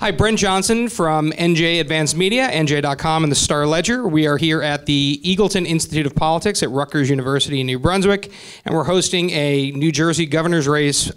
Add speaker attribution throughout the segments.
Speaker 1: Hi, Brent Johnson from NJ Advanced Media, NJ.com, and the Star Ledger. We are here at the Eagleton Institute of Politics at Rutgers University in New Brunswick, and we're hosting a New Jersey governor's race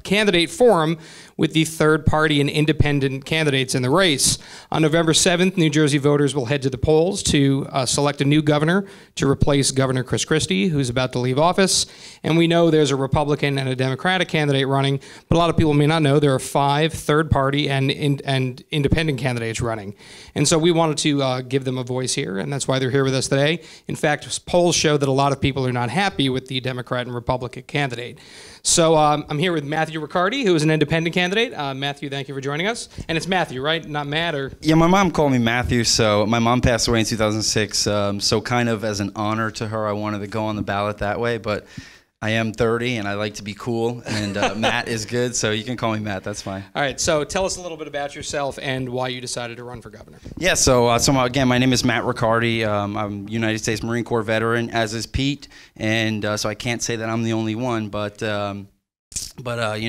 Speaker 1: candidate forum with the third party and independent candidates in the race. On November 7th, New Jersey voters will head to the polls to select a new governor to replace Governor Chris Christie, who's about to leave office. And we know there's a Republican and a Democratic candidate running, but a lot of people may not know there are 5 third party and independent candidates running. And so we wanted to give them a voice here, and that's why they're here with us today. In fact, polls show that a lot of people are not happy with the Democrat and Republican candidate. So I'm here with Matthew Riccardi, who is an independent candidate. Matthew, thank you for joining us. And it's Matthew, right? Not Matt or...
Speaker 2: Yeah, my mom called me Matthew, so my mom passed away in 2006, so kind of as an honor to her, I wanted to go on the ballot that way, but I am 30 and I like to be cool, and Matt is good, so you can call me Matt, that's fine.
Speaker 1: All right, so tell us a little bit about yourself and why you decided to run for governor.
Speaker 2: Yeah, so again, my name is Matt Riccardi. I'm a United States Marine Corps veteran, as is Pete, and so I can't say that I'm the only one, but you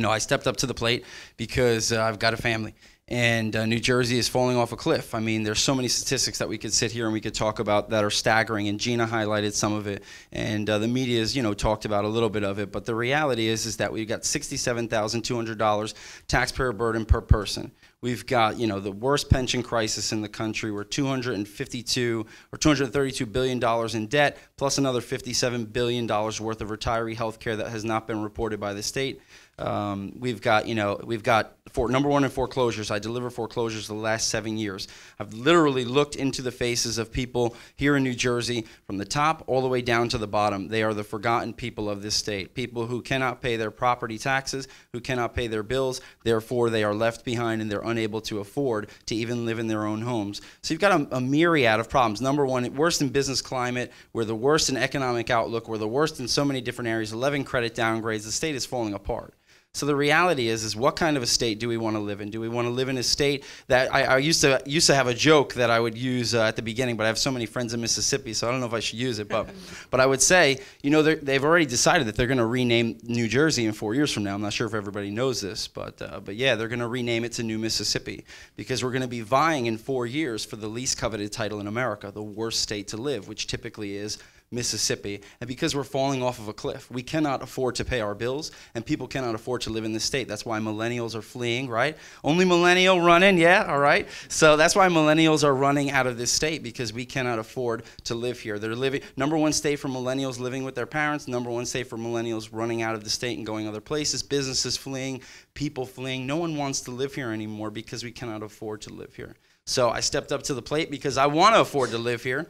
Speaker 2: know, I stepped up to the plate because I've got a family. And New Jersey is falling off a cliff. I mean, there's so many statistics that we could sit here and we could talk about that are staggering, and Gina highlighted some of it, and the media's, you know, talked about a little bit of it. But the reality is that we've got $67,200 taxpayer burden per person. We've got, you know, the worst pension crisis in the country. We're $232 billion in debt, plus another $57 billion worth of retiree health care that has not been reported by the state. We've got number 1 in foreclosures. I deliver foreclosures the last 7 years. I've literally looked into the faces of people here in New Jersey from the top all the way down to the bottom. They are the forgotten people of this state, people who cannot pay their property taxes, who cannot pay their bills, therefore they are left behind and they're unable to afford to even live in their own homes. So you've got a myriad of problems. Number 1, worst in business climate, we're the worst in economic outlook, we're the worst in so many different areas, 11 credit downgrades, the state is falling apart. So the reality is what kind of a state do we want to live in? Do we want to live in a state that I used to have a joke that I would use at the beginning, but I have so many friends in Mississippi, so I don't know if I should use it. But I would say, you know, they've already decided that they're going to rename New Jersey in 4 years from now. I'm not sure if everybody knows this, but yeah, they're going to rename it to New Mississippi, because we're going to be vying in 4 years for the least coveted title in America, the worst state to live, which typically is Mississippi. And because we're falling off of a cliff, we cannot afford to pay our bills, and people cannot afford to live in this state. That's why millennials are fleeing, right? Only millennial running, yeah, all right? So that's why millennials are running out of this state, because we cannot afford to live here. They're living, number 1 state for millennials living with their parents, number 1 state for millennials running out of the state and going other places, businesses fleeing, people fleeing. No one wants to live here anymore because we cannot afford to live here. So I stepped up to the plate because I want to afford to live here.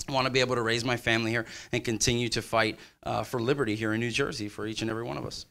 Speaker 2: I want to be able to raise my family here and continue to fight for liberty here in New Jersey for each and every one of us.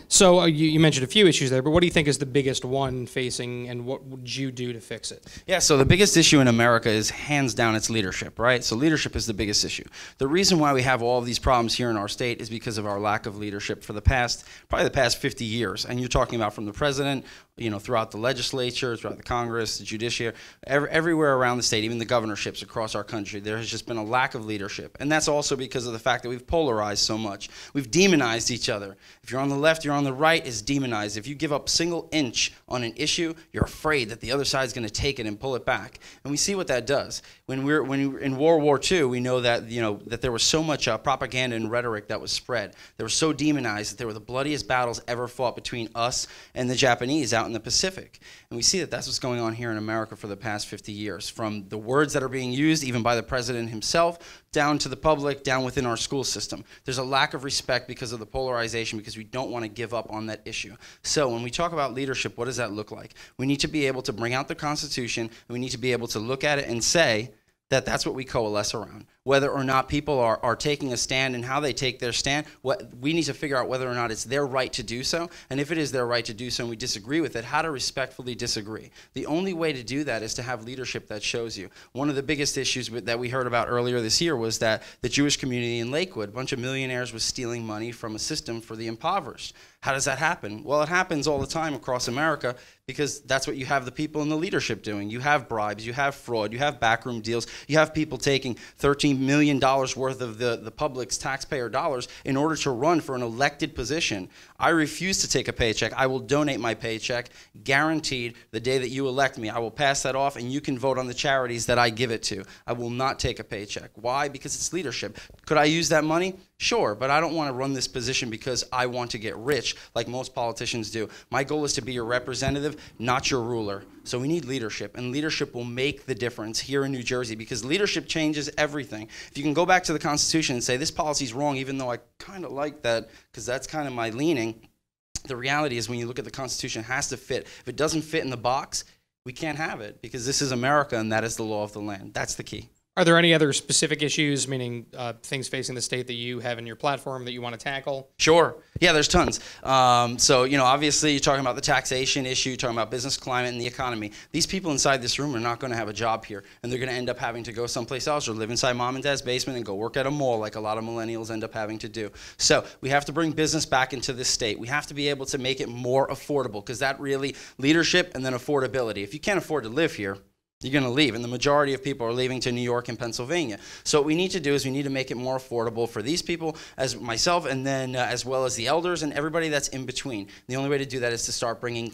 Speaker 1: So you mentioned a few issues there, but what do you think is the biggest one facing, and what would you do to fix it?
Speaker 2: Yeah, so the biggest issue in America is hands down its leadership, right? So leadership is the biggest issue. The reason why we have all of these problems here in our state is because of our lack of leadership for probably the past 50 years. And you're talking about from the president, you know, throughout the legislature, throughout the Congress, the judiciary, everywhere around the state, even the governorships across our country, there has just been a lack of leadership. And that's also because of the fact that we've polarized so much. We've demonized each other. If you're on the left, you're on the right is demonized. If you give up a single inch on an issue, you're afraid that the other side is going to take it and pull it back. And we see what that does. When in World War II, we know that, you know, that there was so much propaganda and rhetoric that was spread. They were so demonized that they were the bloodiest battles ever fought between us and the Japanese out in the Pacific. And we see that that's what's going on here in America for the past 50 years, from the words that are being used even by the president himself, down to the public, down within our school system. There's a lack of respect because of the polarization, because we don't want to give up on that issue. So when we talk about leadership, what does that look like? We need to be able to bring out the Constitution, and we need to be able to look at it and say that that's what we coalesce around. Whether or not people are taking a stand and how they take their stand, we need to figure out whether or not it's their right to do so, and if it is their right to do so and we disagree with it, how to respectfully disagree. The only way to do that is to have leadership that shows you. One of the biggest issues that we heard about earlier this year was that the Jewish community in Lakewood, a bunch of millionaires was stealing money from a system for the impoverished. How does that happen? Well, it happens all the time across America because that's what you have the people in the leadership doing. You have bribes, you have fraud, you have backroom deals, you have people taking $13 million worth of the public's taxpayer dollars in order to run for an elected position. I refuse to take a paycheck. I will donate my paycheck, guaranteed, the day that you elect me. I will pass that off and you can vote on the charities that I give it to. I will not take a paycheck. Why? Because it's leadership. Could I use that money? Sure, but I don't want to run this position because I want to get rich like most politicians do. My goal is to be your representative, not your ruler. So we need leadership, and leadership will make the difference here in New Jersey because leadership changes everything. If you can go back to the Constitution and say this policy's wrong, even though I kind of like that because that's kind of my leaning, the reality is when you look at the Constitution, it has to fit. If it doesn't fit in the box, we can't have it because this is America and that is the law of the land. That's the key.
Speaker 1: Are there any other specific issues, meaning things facing the state that you have in your platform that you want to tackle?
Speaker 2: Sure. Yeah, there's tons. So, you know, obviously you're talking about the taxation issue, you're talking about business climate and the economy. These people inside this room are not going to have a job here, and they're going to end up having to go someplace else or live inside mom and dad's basement and go work at a mall like a lot of millennials end up having to do. So we have to bring business back into this state. We have to be able to make it more affordable because that really, leadership and then affordability. If you can't afford to live here, you're going to leave, and the majority of people are leaving to New York and Pennsylvania. So what we need to do is we need to make it more affordable for these people, as myself, and then as well as the elders and everybody that's in between. The only way to do that is to start bringing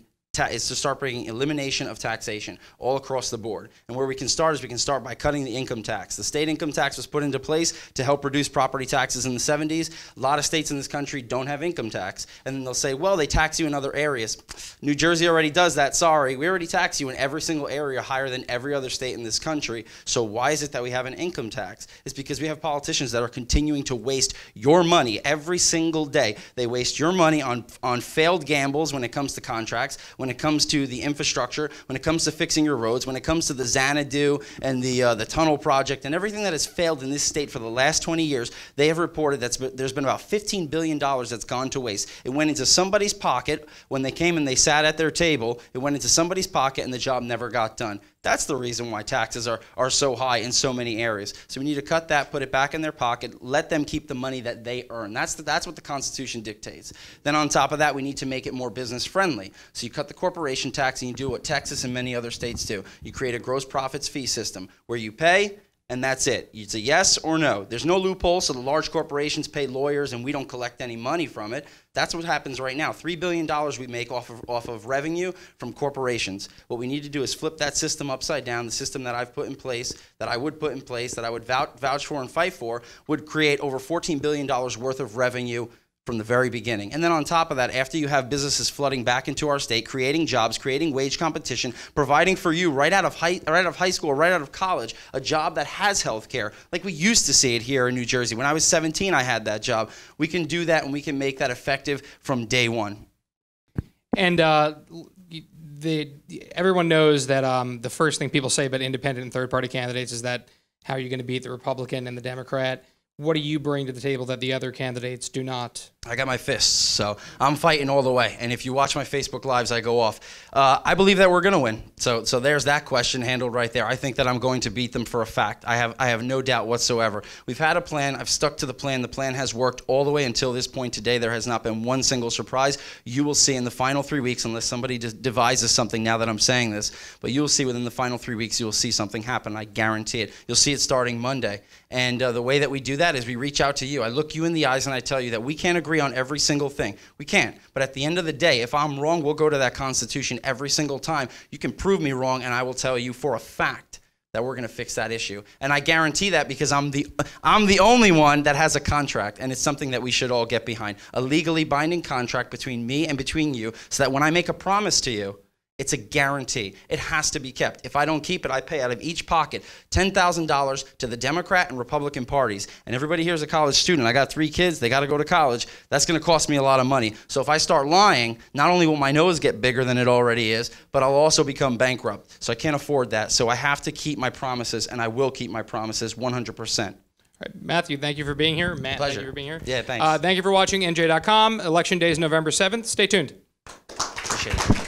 Speaker 2: elimination of taxation all across the board. And where we can start is we can start by cutting the income tax. The state income tax was put into place to help reduce property taxes in the 70s. A lot of states in this country don't have income tax. And then they'll say, well, they tax you in other areas. New Jersey already does that, sorry. We already tax you in every single area higher than every other state in this country. So why is it that we have an income tax? It's because we have politicians that are continuing to waste your money every single day. They waste your money on failed gambles when it comes to contracts, when it comes to the infrastructure, when it comes to fixing your roads, when it comes to the Xanadu and the tunnel project and everything that has failed in this state for the last 20 years, they have reported that there's been about $15 billion that's gone to waste. It went into somebody's pocket when they came and they sat at their table. It went into somebody's pocket and the job never got done. That's the reason why taxes are so high in so many areas. So we need to cut that, put it back in their pocket, let them keep the money that they earn. That's what the Constitution dictates. Then on top of that, we need to make it more business friendly. So you cut the corporation tax and you do what Texas and many other states do. You create a gross profits fee system where you pay and that's it. It's a yes or no. There's no loophole, so the large corporations pay lawyers and we don't collect any money from it. That's what happens right now. $3 billion we make off of revenue from corporations. What we need to do is flip that system upside down. The system that I've put in place, that I would put in place, that I would vouch for and fight for, would create over $14 billion worth of revenue from the very beginning. And then on top of that, after you have businesses flooding back into our state, creating jobs, creating wage competition, providing for you right out of high school, right out of college, a job that has health care, like we used to see it here in New Jersey. When I was 17, I had that job. We can do that, and we can make that effective from day one.
Speaker 1: And everyone knows that the first thing people say about independent and third-party candidates is that how are you going to beat the Republican and the Democrat? What do you bring to the table that the other candidates do not?
Speaker 2: I got my fists, so I'm fighting all the way. And if you watch my Facebook Lives, I go off. I believe that we're going to win. So there's that question handled right there. I think that I'm going to beat them for a fact. I have no doubt whatsoever. We've had a plan. I've stuck to the plan. The plan has worked all the way until this point today. There has not been one single surprise. You will see in the final 3 weeks, unless somebody just devises something now that I'm saying this, but you will see within the final 3 weeks, you will see something happen. I guarantee it. You'll see it starting Monday. And the way that we do that is we reach out to you. I look you in the eyes and I tell you that we can't agree on every single thing. We can't. But at the end of the day, if I'm wrong, we'll go to that Constitution every single time. You can prove me wrong, and I will tell you for a fact that we're going to fix that issue. And I guarantee that because I'm the only one that has a contract, and it's something that we should all get behind. A legally binding contract between me and between you, so that when I make a promise to you, it's a guarantee. It has to be kept. If I don't keep it, I pay out of each pocket $10,000 to the Democrat and Republican parties. And everybody here is a college student. I got 3 kids. They got to go to college. That's going to cost me a lot of money. So if I start lying, not only will my nose get bigger than it already is, but I'll also become bankrupt. So I can't afford that. So I have to keep my promises, and I will keep my promises 100%.
Speaker 1: All right, Matthew, thank you for being here. Matt,
Speaker 2: pleasure.
Speaker 1: Thank you for being here.
Speaker 2: Yeah, thanks.
Speaker 1: Thank you for watching NJ.com. Election day is November 7th. Stay tuned.
Speaker 2: Appreciate it.